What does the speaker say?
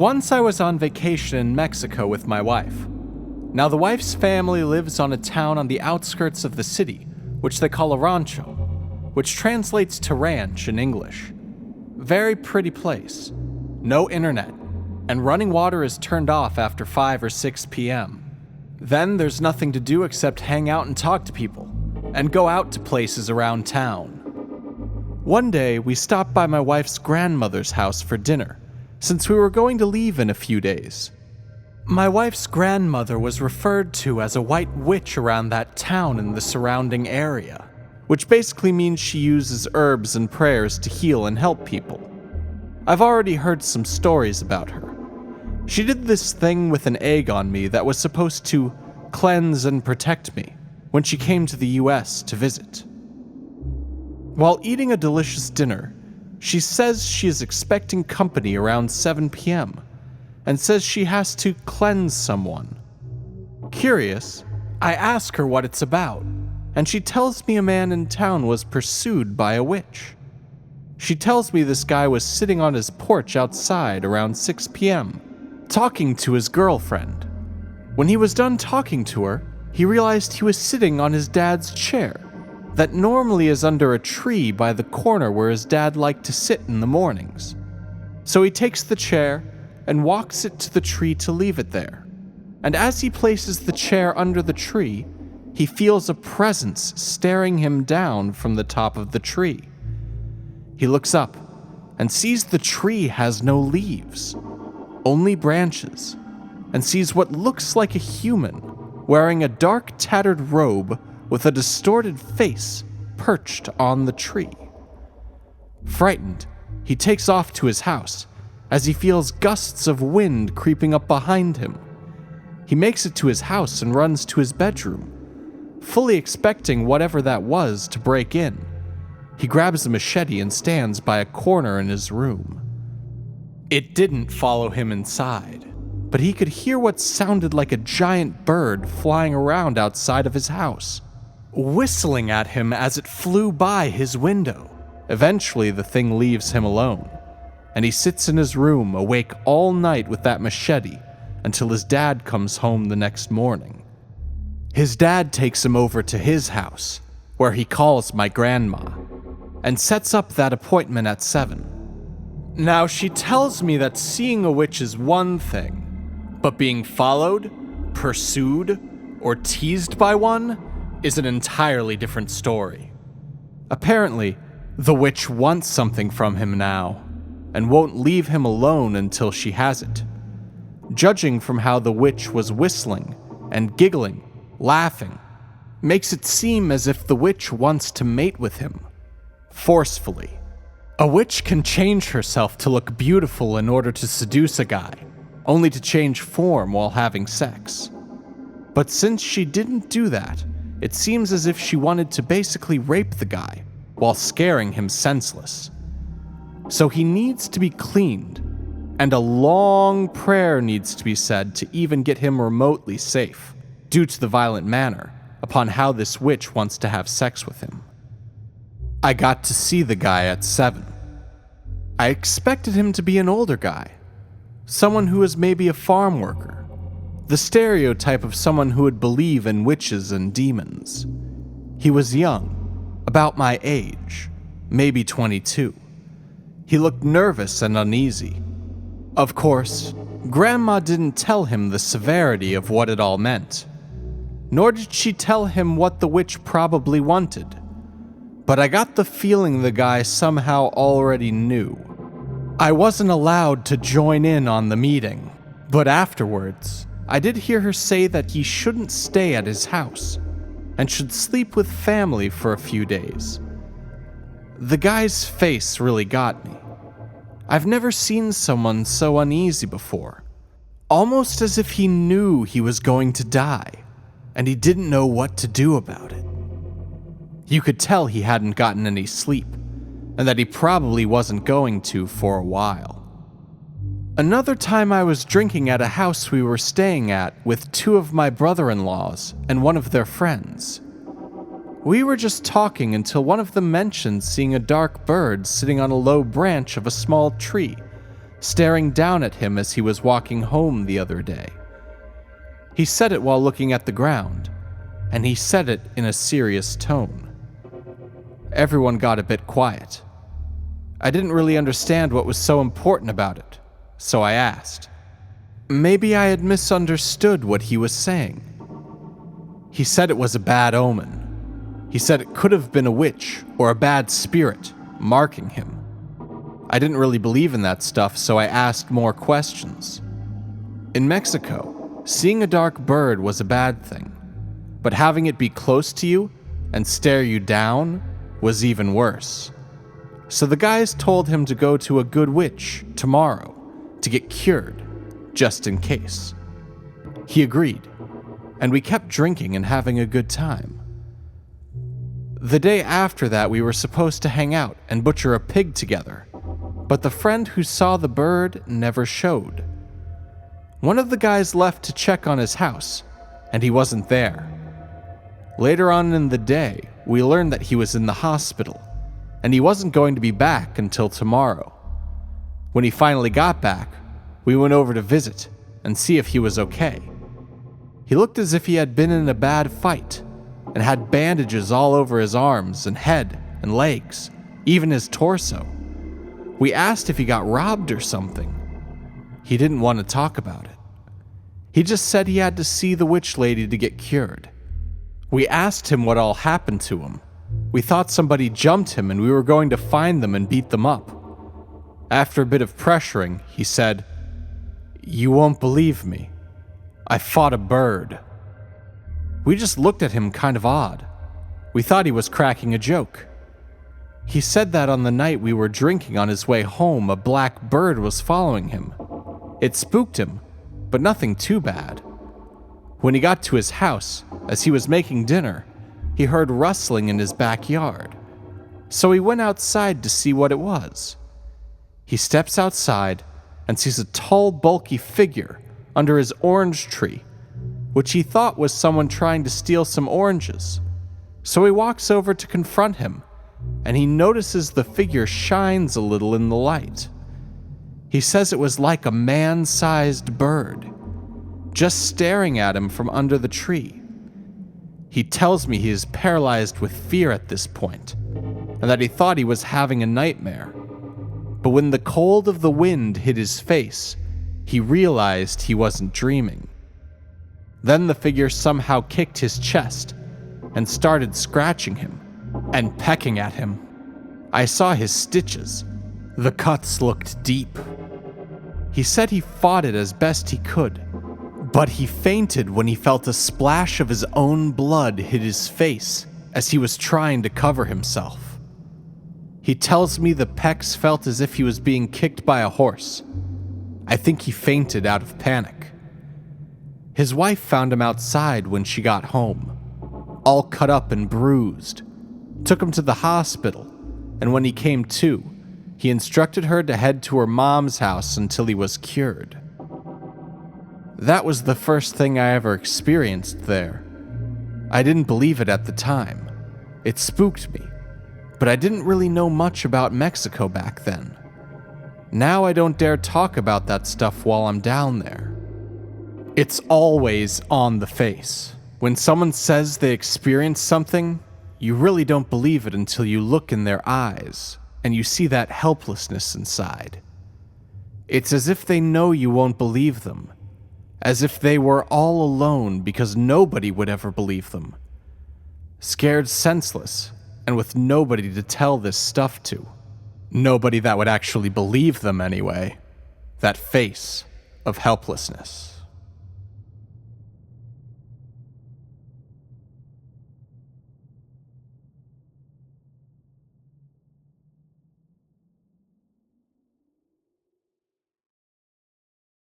Once I was on vacation in Mexico with my wife. Now the wife's family lives on a town on the outskirts of the city, which they call a rancho, which translates to ranch in English. Very pretty place. No internet, and running water is turned off after 5 or 6 p.m. Then there's nothing to do except hang out and talk to people, and go out to places around town. One day, we stopped by my wife's grandmother's house for dinner, since we were going to leave in a few days. My wife's grandmother was referred to as a white witch around that town and the surrounding area, which basically means she uses herbs and prayers to heal and help people. I've already heard some stories about her. She did this thing with an egg on me that was supposed to cleanse and protect me when she came to the US to visit. While eating a delicious dinner, she says she is expecting company around 7 p.m. and says she has to cleanse someone. Curious, I ask her what it's about, and she tells me a man in town was pursued by a witch. She tells me this guy was sitting on his porch outside around 6 p.m., talking to his girlfriend. When he was done talking to her, he realized he was sitting on his dad's chair that normally is under a tree by the corner where his dad liked to sit in the mornings. So he takes the chair and walks it to the tree to leave it there. And as he places the chair under the tree, he feels a presence staring him down from the top of the tree. He looks up and sees the tree has no leaves, only branches, and sees what looks like a human wearing a dark tattered robe with a distorted face perched on the tree. Frightened, he takes off to his house as he feels gusts of wind creeping up behind him. He makes it to his house and runs to his bedroom, fully expecting whatever that was to break in. He grabs a machete and stands by a corner in his room. It didn't follow him inside, but he could hear what sounded like a giant bird flying around outside of his house, whistling at him as it flew by his window. Eventually, the thing leaves him alone, and he sits in his room awake all night with that machete until his dad comes home the next morning. His dad takes him over to his house, where he calls my grandma, and sets up that appointment at 7. Now, she tells me that seeing a witch is one thing, but being followed, pursued, or teased by one is an entirely different story. Apparently, the witch wants something from him now, and won't leave him alone until she has it. Judging from how the witch was whistling and giggling, laughing, makes it seem as if the witch wants to mate with him, forcefully. A witch can change herself to look beautiful in order to seduce a guy, only to change form while having sex. But since she didn't do that, it seems as if she wanted to basically rape the guy while scaring him senseless. So he needs to be cleaned, and a long prayer needs to be said to even get him remotely safe, due to the violent manner upon how this witch wants to have sex with him. I got to see the guy at 7. I expected him to be an older guy, someone who was maybe a farm worker, the stereotype of someone who would believe in witches and demons. He was young, about my age, maybe 22. He looked nervous and uneasy. Of course, Grandma didn't tell him the severity of what it all meant, nor did she tell him what the witch probably wanted. But I got the feeling the guy somehow already knew. I wasn't allowed to join in on the meeting, but afterwards, I did hear her say that he shouldn't stay at his house and should sleep with family for a few days. The guy's face really got me. I've never seen someone so uneasy before, almost as if he knew he was going to die, and he didn't know what to do about it. You could tell he hadn't gotten any sleep, and that he probably wasn't going to for a while. Another time I was drinking at a house we were staying at with 2 of my brother-in-laws and one of their friends. We were just talking until one of them mentioned seeing a dark bird sitting on a low branch of a small tree staring down at him as he was walking home the other day. He said it while looking at the ground, and he said it in a serious tone. Everyone got a bit quiet. I didn't really understand what was so important about it, so I asked. Maybe I had misunderstood what he was saying. He said it was a bad omen. He said it could have been a witch or a bad spirit marking him. I didn't really believe in that stuff, so I asked more questions. In Mexico, seeing a dark bird was a bad thing, but having it be close to you and stare you down was even worse. So the guys told him to go to a good witch tomorrow to get cured, just in case. He agreed, and we kept drinking and having a good time. The day after that, we were supposed to hang out and butcher a pig together, but the friend who saw the bird never showed. One of the guys left to check on his house, and he wasn't there. Later on in the day, we learned that he was in the hospital, and he wasn't going to be back until tomorrow. When he finally got back, we went over to visit and see if he was okay. He looked as if he had been in a bad fight and had bandages all over his arms and head and legs, even his torso. We asked if he got robbed or something. He didn't want to talk about it. He just said he had to see the witch lady to get cured. We asked him what all happened to him. We thought somebody jumped him and we were going to find them and beat them up. After a bit of pressuring, he said, "You won't believe me. I fought a bird." We just looked at him kind of odd. We thought he was cracking a joke. He said that on the night we were drinking on his way home, a black bird was following him. It spooked him, but nothing too bad. When he got to his house, as he was making dinner, he heard rustling in his backyard. So he went outside to see what it was. He steps outside and sees a tall, bulky figure under his orange tree, which he thought was someone trying to steal some oranges. So he walks over to confront him, and he notices the figure shines a little in the light. He says it was like a man-sized bird, just staring at him from under the tree. He tells me he is paralyzed with fear at this point, and that he thought he was having a nightmare. But when the cold of the wind hit his face, he realized he wasn't dreaming. Then the figure somehow kicked his chest and started scratching him and pecking at him. I saw his stitches. The cuts looked deep. He said he fought it as best he could, but he fainted when he felt a splash of his own blood hit his face as he was trying to cover himself. He tells me the pecks felt as if he was being kicked by a horse. I think he fainted out of panic. His wife found him outside when she got home, all cut up and bruised, took him to the hospital, and when he came to, he instructed her to head to her mom's house until he was cured. That was the first thing I ever experienced there. I didn't believe it at the time. It spooked me, but I didn't really know much about Mexico back then. Now I don't dare talk about that stuff while I'm down there. It's always on the face. When someone says they experienced something, you really don't believe it until you look in their eyes and you see that helplessness inside. It's as if they know you won't believe them, as if they were all alone because nobody would ever believe them. Scared senseless, and with nobody to tell this stuff to. Nobody that would actually believe them anyway. That face of helplessness.